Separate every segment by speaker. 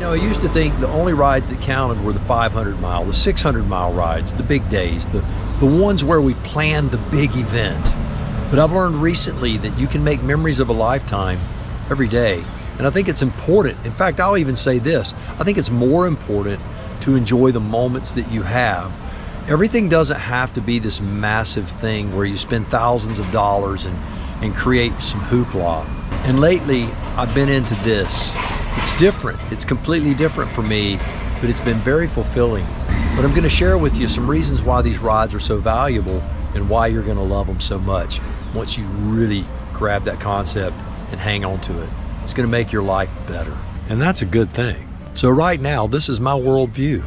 Speaker 1: I used to think the only rides that counted were the 500 mile, the 600 mile rides, the big days, the ones where we planned the big event. But I've learned recently that you can make memories of a lifetime every day. And I think it's important. In fact, I'll even say this. I think it's more important to enjoy the moments that you have. Everything doesn't have to be this massive thing where you spend thousands of dollars and create some hoopla. And lately, I've been into this. It's different. It's completely different for me, but it's been very fulfilling. But I'm going to share with you some reasons why these rides are so valuable and why you're going to love them so much once you really grab that concept and hang on to it. It's going to make your life better. And that's a good thing. So right now, this is my worldview.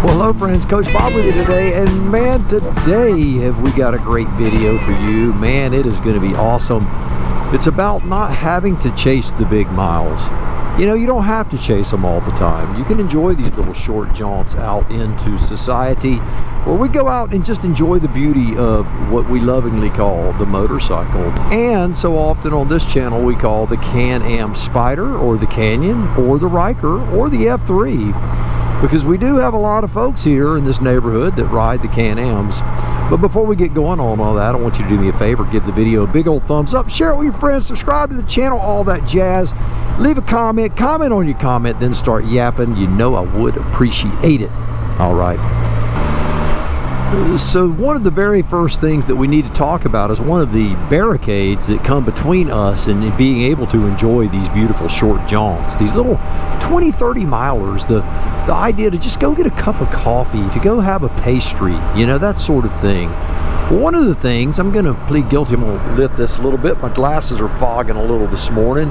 Speaker 1: Well, hello friends, Coach Bob with you today, and man, today have we got a great video for you. Man, it is going to be awesome. It's about not having to chase the big miles. You don't have to chase them all the time. You can enjoy these little short jaunts out into society, where we go out and just enjoy the beauty of what we lovingly call the motorcycle. And so often on this channel we call the Can-Am Spyder, or the Canyon, or the Riker, or the F3. Because we do have a lot of folks here in this neighborhood that ride the Can-Ams. But before we get going on all that, I want you to do me a favor, give the video a big old thumbs up, share it with your friends, subscribe to the channel, all that jazz. Leave a comment on your comment, then start yapping. You know I would appreciate it. All right. So one of the very first things that we need to talk about is one of the barricades that come between us and being able to enjoy these beautiful short jaunts, these little 20-30 milers, the idea to just go get a cup of coffee, to go have a pastry, that sort of thing. One of the things, I'm going to plead guilty, I'm going to lift this a little bit, my glasses are fogging a little this morning.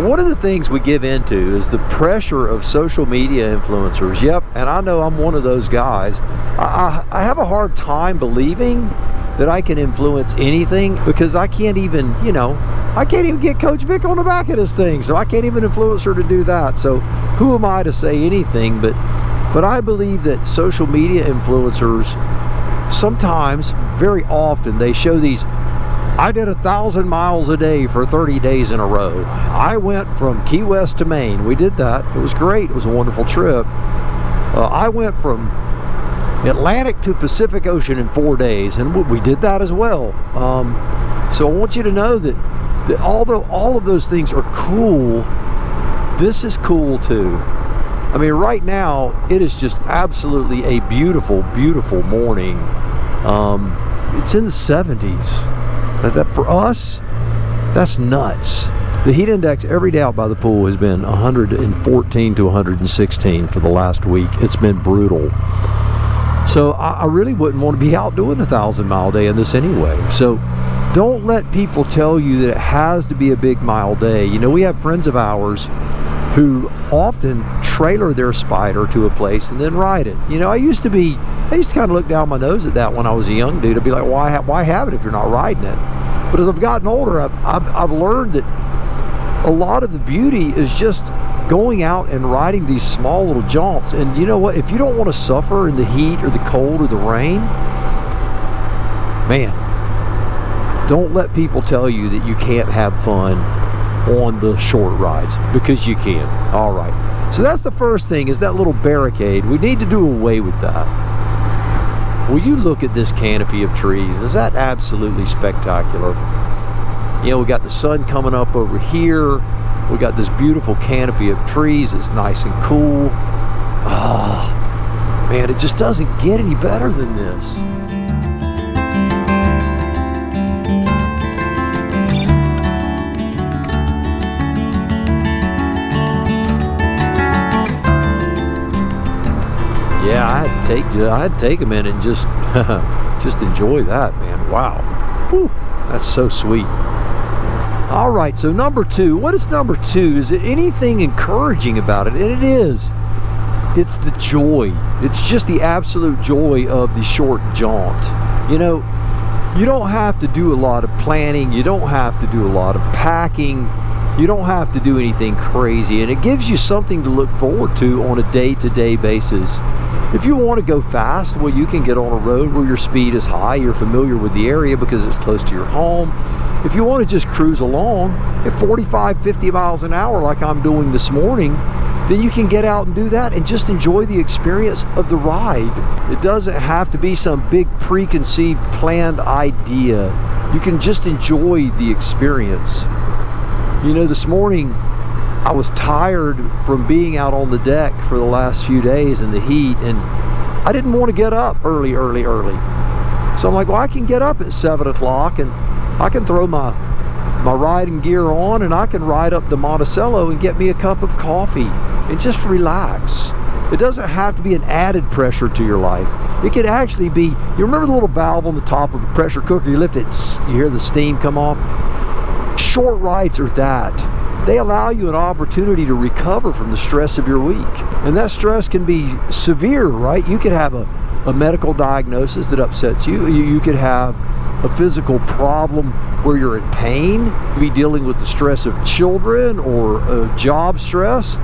Speaker 1: One of the things we give into is the pressure of social media influencers. Yep, and I know I'm one of those guys. I have a hard time believing that I can influence anything, because I can't even, I can't even get Coach Vic on the back of this thing, so I can't even influence her to do that. So who am I to say anything? But I believe that social media influencers, sometimes, very often, they show these, I did 1,000 miles a day for 30 days in a row. I went from Key West to Maine. We did that. It was great. It was a wonderful trip. I went from Atlantic to Pacific Ocean in 4 days, and we did that as well. So I want you to know that although all of those things are cool, this is cool too. I mean, right now it is just absolutely a beautiful, beautiful morning. It's in the 70s. That for us, that's nuts. The heat index every day out by the pool has been 114 to 116 for the last week. It's been brutal. So I really wouldn't want to be out doing 1,000 mile day in this anyway. So don't let people tell you that it has to be a big mile day. We have friends of ours who often trailer their Spyder to a place and then ride it. I used to kind of look down my nose at that when I was a young dude. I'd be like, why have it if you're not riding it? But as I've gotten older, I've learned that a lot of the beauty is just going out and riding these small little jaunts. And you know what? If you don't want to suffer in the heat or the cold or the rain, man, don't let people tell you that you can't have fun on the short rides, because you can. All right, so that's the first thing, is that little barricade. We need to do away with that. Will you look at this canopy of trees? Is that absolutely spectacular? We got the sun coming up over here. We got this beautiful canopy of trees. It's nice and cool. Oh man, it just doesn't get any better than this. Yeah, I had to take a minute and just enjoy that, man. Wow. Whew, that's so sweet. All right, so number two. What is number two? Is it anything encouraging about it? And it is. It's the joy. It's just the absolute joy of the short jaunt. You don't have to do a lot of planning. You don't have to do a lot of packing. You don't have to do anything crazy, and it gives you something to look forward to on a day-to-day basis. If you want to go fast, well, you can get on a road where your speed is high. You're familiar with the area because it's close to your home. If you want to just cruise along at 45, 50 miles an hour like I'm doing this morning, then you can get out and do that and just enjoy the experience of the ride. It doesn't have to be some big preconceived planned idea. You can just enjoy the experience. You know, this morning I was tired from being out on the deck for the last few days in the heat, and I didn't want to get up early. So I'm like, well, I can get up at 7 o'clock and I can throw my riding gear on and I can ride up to Monticello and get me a cup of coffee and just relax. It doesn't have to be an added pressure to your life. It could actually be, you remember the little valve on the top of a pressure cooker, you lift it, you hear the steam come off? Short rides are that. They allow you an opportunity to recover from the stress of your week. And that stress can be severe, right? You could have a medical diagnosis that upsets you. You could have a physical problem where you're in pain. You could be dealing with the stress of children or job stress.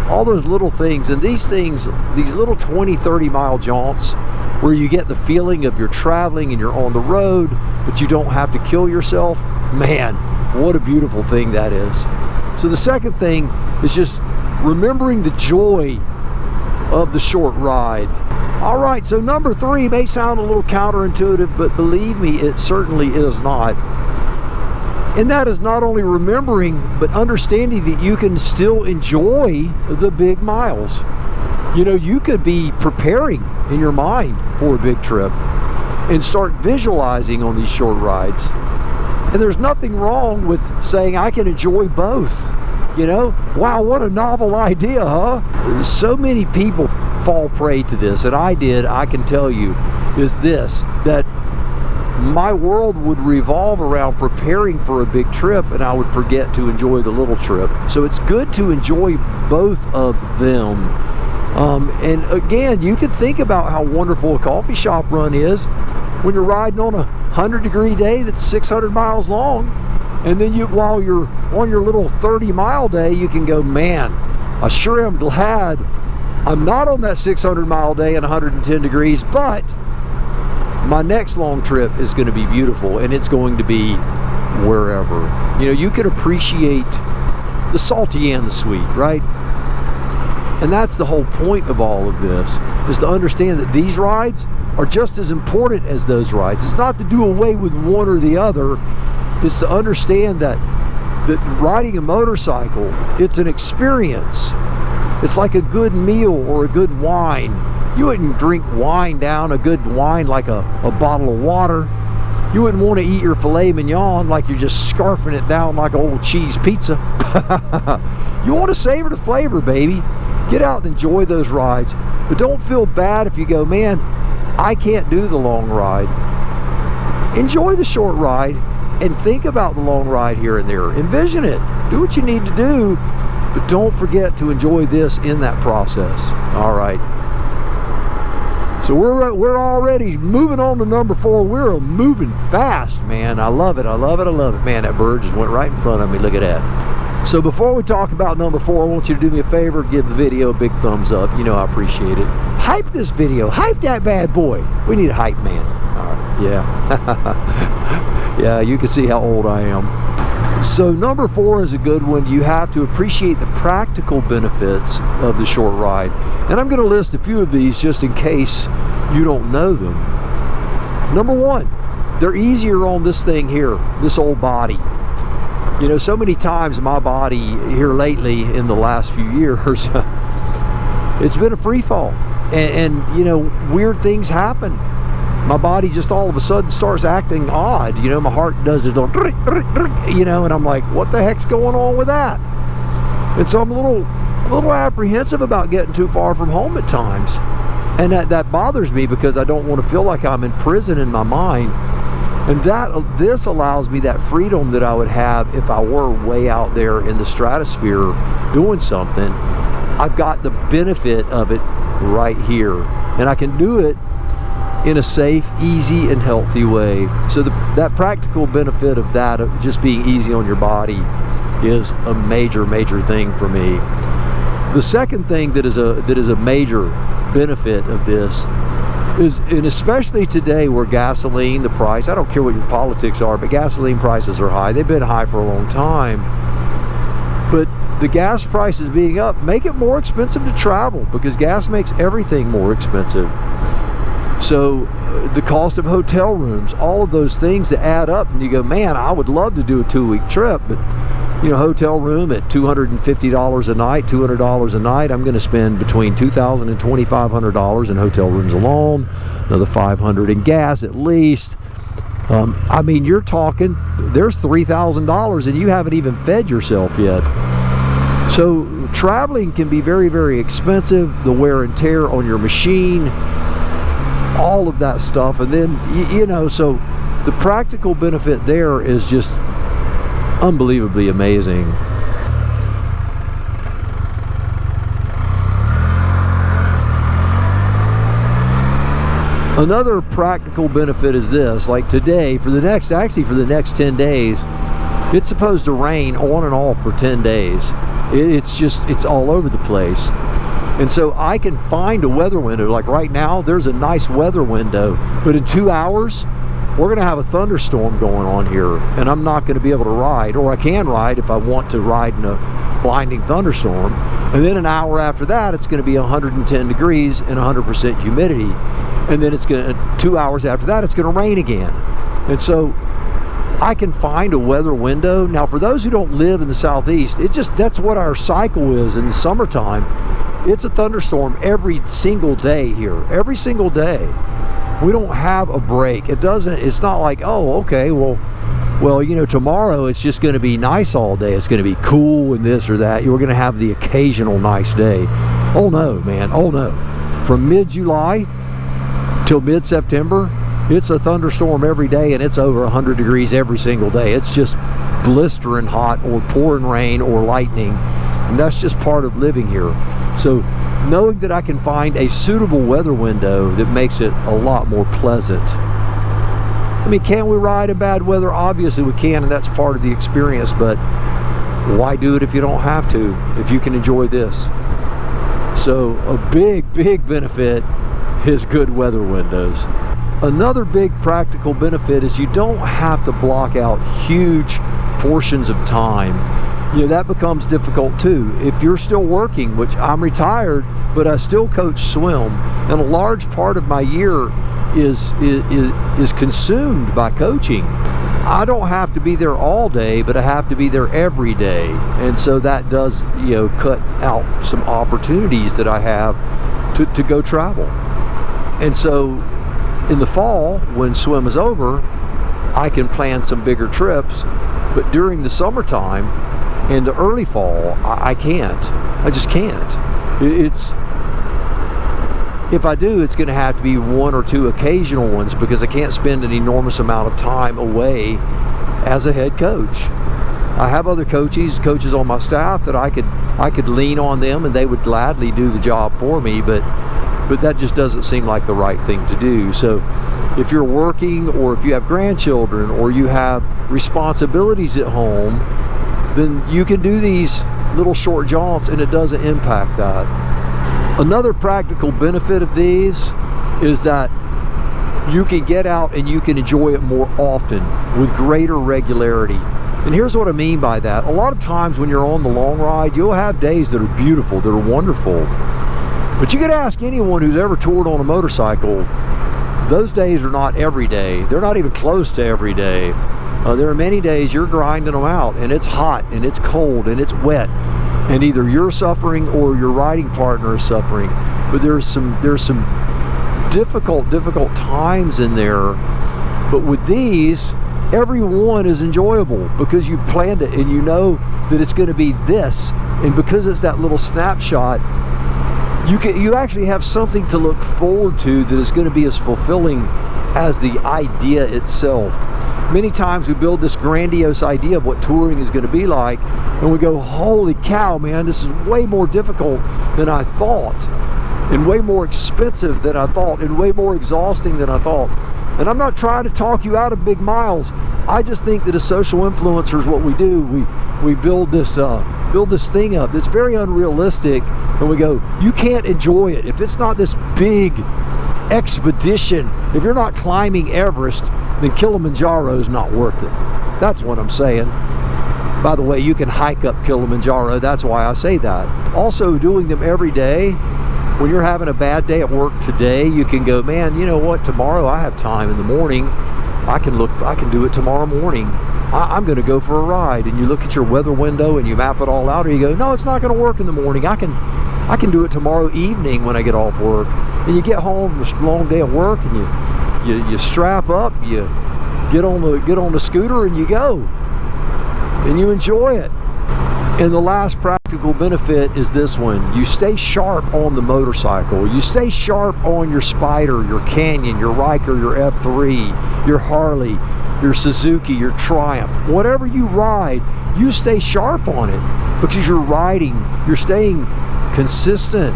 Speaker 1: All those little things. And these things, these little 20, 30 mile jaunts where you get the feeling of you're traveling and you're on the road, but you don't have to kill yourself. Man, what a beautiful thing that is. So the second thing is just remembering the joy of the short ride. All right, so number 3 may sound a little counterintuitive, but believe me, it certainly is not. And that is not only remembering, but understanding that you can still enjoy the big miles. You know, you could be preparing in your mind for a big trip and start visualizing on these short rides. And there's nothing wrong with saying I can enjoy both. You know, wow, what a novel idea, huh? So many people fall prey to this, and I did, I can tell you, is this, that my world would revolve around preparing for a big trip and I would forget to enjoy the little trip. So it's good to enjoy both of them. And again, you can think about how wonderful a coffee shop run is when you're riding on a 100-degree day that's 600 miles long, and then while you're on your little 30-mile day, you can go, man, I sure am glad I'm not on that 600-mile day and 110 degrees, but my next long trip is going to be beautiful, and it's going to be wherever. You know, you can appreciate the salty and the sweet, right? And that's the whole point of all of this, is to understand that these rides are just as important as those rides. It's not to do away with one or the other. It's to understand that riding a motorcycle, it's an experience. It's like a good meal or a good wine. You wouldn't drink wine down, a good wine, like a bottle of water. You wouldn't want to eat your filet mignon like you're just scarfing it down like an old cheese pizza. You want to savor the flavor, baby. Get out and enjoy those rides. But don't feel bad if you go, man, I can't do the long ride. Enjoy the short ride and think about the long ride here and there. Envision it. Do what you need to do, but don't forget to enjoy this in that process. All right. So we're already moving on to number 4. We're moving fast, man. I love it. I love it. I love it. Man, that bird just went right in front of me. Look at that. So before we talk about number 4, I want you to do me a favor, give the video a big thumbs up. You know I appreciate it. Hype this video. Hype that bad boy. We need a hype man. All right. Yeah. Yeah, you can see how old I am. So number 4 is a good one. You have to appreciate the practical benefits of the short ride. And I'm going to list a few of these just in case you don't know them. Number 1, they're easier on this thing here, this old body. You know, so many times my body here lately in the last few years, it's been a free fall. And you know, weird things happen. My body just all of a sudden starts acting odd. You know, my heart does this little, you know, and I'm like, what the heck's going on with that? And so I'm a little apprehensive about getting too far from home at times. And that bothers me because I don't want to feel like I'm in prison in my mind. And this allows me that freedom that I would have if I were way out there in the stratosphere doing something. I've got the benefit of it right here. And I can do it in a safe, easy, and healthy way. So that practical benefit of that, of just being easy on your body, is a major thing for me. The second thing that is a major benefit of this is, and especially today where gasoline, the price, I don't care what your politics are, but gasoline prices are high. They've been high for a long time. But the gas prices being up make it more expensive to travel, because gas makes everything more expensive. So the cost of hotel rooms, all of those things that add up, and you go, man, I would love to do a 2-week trip, but you know, hotel room at $250 a night, $200 a night, I'm going to spend between $2,000 and $2,500 in hotel rooms alone, another $500 in gas at least. I mean, you're talking, there's $3,000 and you haven't even fed yourself yet. So traveling can be very expensive, the wear and tear on your machine, all of that stuff. And then, you know, so the practical benefit there is just unbelievably amazing. Another practical benefit is this, like today, for the next 10 days, it's supposed to rain on and off for 10 days. It's all over the place. And so I can find a weather window. Like right now, there's a nice weather window, but in 2 hours, we're going to have a thunderstorm going on here, and I'm not going to be able to ride, or I can ride if I want to ride in a blinding thunderstorm. And then an hour after that, it's going to be 110 degrees and 100% humidity. And then 2 hours after that, it's going to rain again. And so I can find a weather window. Now, for those who don't live in the Southeast, that's what our cycle is in the summertime. It's a thunderstorm every single day here, every single day. We don't have a break. It's not like, oh, okay, well, you know, tomorrow it's just going to be nice all day. It's going to be cool and this or that. You're going to have the occasional nice day. Oh no, man. Oh no. From mid-July till mid-September, it's a thunderstorm every day, and it's over 100 degrees every single day. It's just blistering hot or pouring rain or lightning. And that's just part of living here. So knowing that I can find a suitable weather window that makes it a lot more pleasant. I mean, can we ride in bad weather? Obviously we can, and that's part of the experience, but why do it if you don't have to, if you can enjoy this? So a big benefit is good weather windows. Another big practical benefit is you don't have to block out huge portions of time. You know, that becomes difficult too. If you're still working, which I'm retired, but I still coach swim, and a large part of my year is consumed by coaching. I don't have to be there all day, but I have to be there every day. And so that does, you know, cut out some opportunities that I have to go travel. And so in the fall, when swim is over, I can plan some bigger trips. But during the summertime and the early fall, I can't. I just can't. If I do, it's going to have to be 1 or 2 occasional ones, because I can't spend an enormous amount of time away as a head coach. I have other coaches on my staff that I could lean on them, and they would gladly do the job for me, but that just doesn't seem like the right thing to do. So if you're working, or if you have grandchildren, or you have responsibilities at home, then you can do these little short jaunts and it doesn't impact that. Another practical benefit of these is that you can get out and you can enjoy it more often with greater regularity. And here's what I mean by that. A lot of times when you're on the long ride, you'll have days that are beautiful, that are wonderful. But you could ask anyone who's ever toured on a motorcycle, those days are not every day. They're not even close to every day. There are many days you're grinding them out, and it's hot, and it's cold, and it's wet, and either you're suffering or your riding partner is suffering. But there's some difficult times in there. But with these, every one is enjoyable because you've planned it and you know that it's going to be this, and because it's that little snapshot, you actually have something to look forward to that is going to be as fulfilling as the idea itself. Many times we build this grandiose idea of what touring is going to be like, and we go, holy cow, man, this is way more difficult than I thought, and way more expensive than I thought, and way more exhausting than I thought. And I'm not trying to talk you out of big miles. I just think that as social influencers, what we do, we build this thing up that's very unrealistic, and we go, you can't enjoy it if it's not this big expedition. If you're not climbing Everest, then Kilimanjaro is not worth it. That's what I'm saying. By the way, you can hike up Kilimanjaro. That's why I say that. Also, doing them every day. When you're having a bad day at work today, you can go, man, you know what? Tomorrow I have time in the morning. I can do it tomorrow morning. I'm going to go for a ride. And you look at your weather window and you map it all out, or you go, no, it's not going to work in the morning. I can do it tomorrow evening when I get off work. And you get home from a long day at work, and you strap up, you get on the scooter, and you go, and you enjoy it. And the last practical benefit is this one. You stay sharp on the motorcycle. You stay sharp on your Spyder, your Canyon, your Riker, your F3, your Harley, your Suzuki, your Triumph. Whatever you ride, you stay sharp on it because you're riding, you're staying consistent.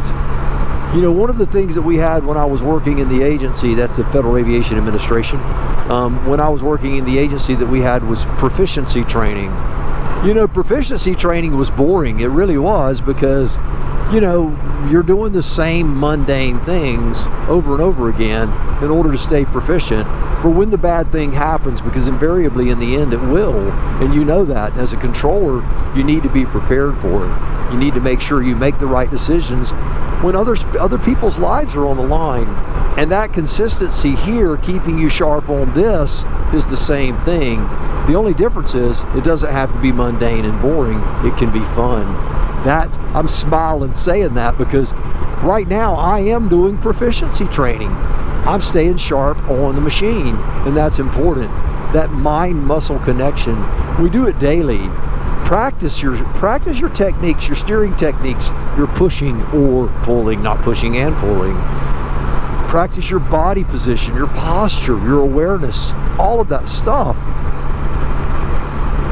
Speaker 1: You know, one of the things that we had when I was working in the agency, that's the Federal Aviation Administration, when I was working in the agency that we had was proficiency training. You know, proficiency training was boring. It really was, because, you know, you're doing the same mundane things over and over again in order to stay proficient for when the bad thing happens, because invariably in the end it will. And you know that. And as a controller, you need to be prepared for it. You need to make sure you make the right decisions when other people's lives are on the line. And that consistency here, keeping you sharp on this, is the same thing. The only difference is it doesn't have to be mundane and boring. It can be fun. I'm smiling saying that because right now I am doing proficiency training. I'm staying sharp on the machine, and that's important. That mind-muscle connection. We do it daily. Practice your techniques, your steering techniques, your pushing or pulling, not pushing and pulling. Practice your body position, your posture, your awareness, all of that stuff.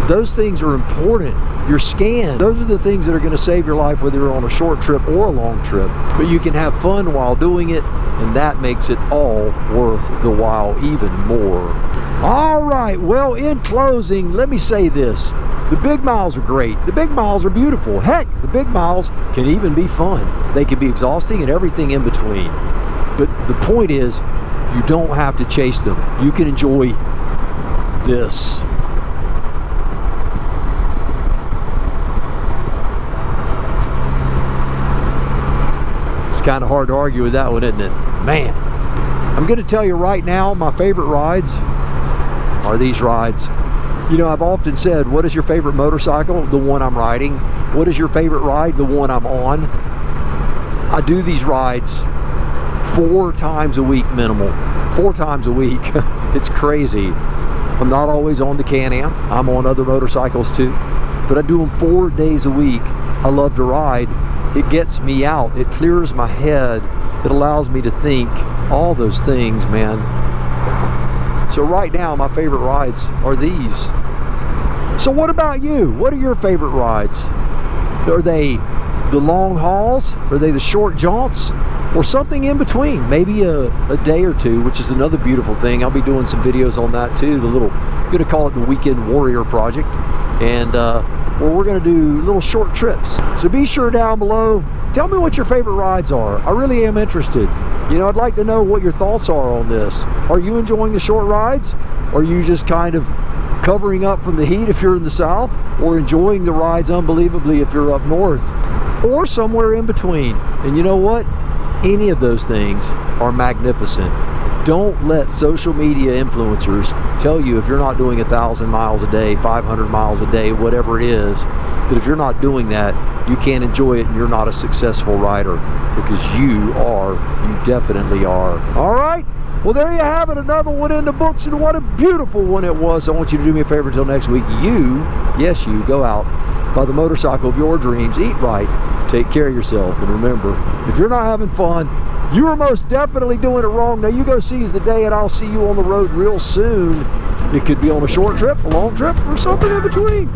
Speaker 1: Those things are important. Your scan, those are the things that are going to save your life, whether you're on a short trip or a long trip. But you can have fun while doing it, and that makes it all worth the while even more. All right, well, in closing, let me say this. The big miles are great. The big miles are beautiful. Heck, the big miles can even be fun. They can be exhausting and everything in between. But the point is, you don't have to chase them. You can enjoy this. It's kind of hard to argue with that one, isn't it? Man, I'm going to tell you right now, my favorite rides are these rides. You know, I've often said, what is your favorite motorcycle? The one I'm riding. What is your favorite ride? The one I'm on. I do these rides 4 times a week minimal. 4 times a week. It's crazy. I'm not always on the Can-Am. I'm on other motorcycles too. But I do them 4 days a week. I love to ride. It gets me out. It clears my head. It allows me to think. All those things, man. So right now, my favorite rides are these. So what about you? What are your favorite rides? Are they the long hauls? Are they the short jaunts? Or something in between? Maybe a day or two, which is another beautiful thing. I'll be doing some videos on that too. I'm going to call it the Weekend Warrior Project. And we're going to do little short trips. So be sure down below, tell me what your favorite rides are. I really am interested. You know, I'd like to know what your thoughts are on this. Are you enjoying the short rides? Or are you just kind of covering up from the heat if you're in the south? Or enjoying the rides unbelievably if you're up north? Or somewhere in between? And you know what? Any of those things are magnificent. Don't let social media influencers tell you if you're not doing 1,000 miles a day, 500 miles a day, whatever it is, that if you're not doing that, you can't enjoy it and you're not a successful rider, because you definitely are. All right? Well, there you have it, another one in the books, and what a beautiful one it was. I want you to do me a favor until next week. Yes, you go out, buy the motorcycle of your dreams, eat right, take care of yourself, and remember, if you're not having fun, you are most definitely doing it wrong. Now you go seize the day, and I'll see you on the road real soon. It could be on a short trip, a long trip, or something in between.